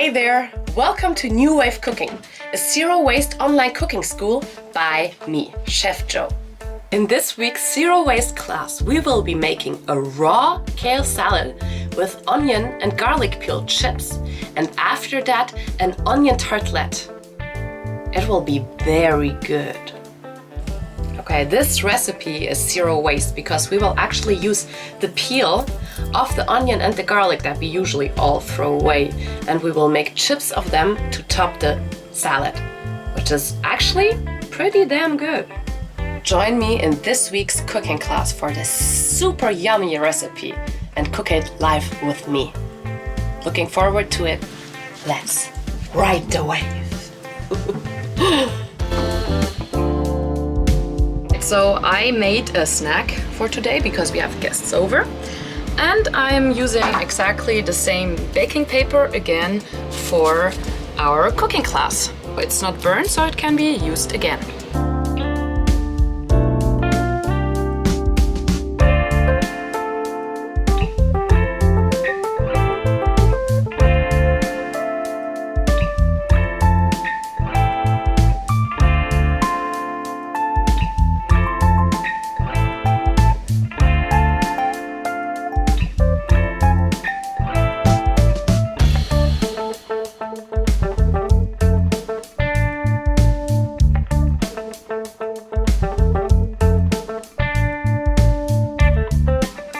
Hey there! Welcome to New Wave Cooking, a zero-waste online cooking school by me, Chef Joe. In this week's zero-waste class, we will be making a raw kale salad with onion and garlic peel chips, and after that, an onion tartlet. It will be very good. Okay, this recipe is zero waste because we will actually use the peel of the onion and the garlic that we usually all throw away, and we will make chips of them to top the salad, which is actually pretty damn good. Join me in this week's cooking class for this super yummy recipe and cook it live with me. Looking forward to it. Let's ride the wave. So I made a snack for today because we have guests over, and I'm using exactly the same baking paper again for our cooking class. It's not burned, so it can be used again.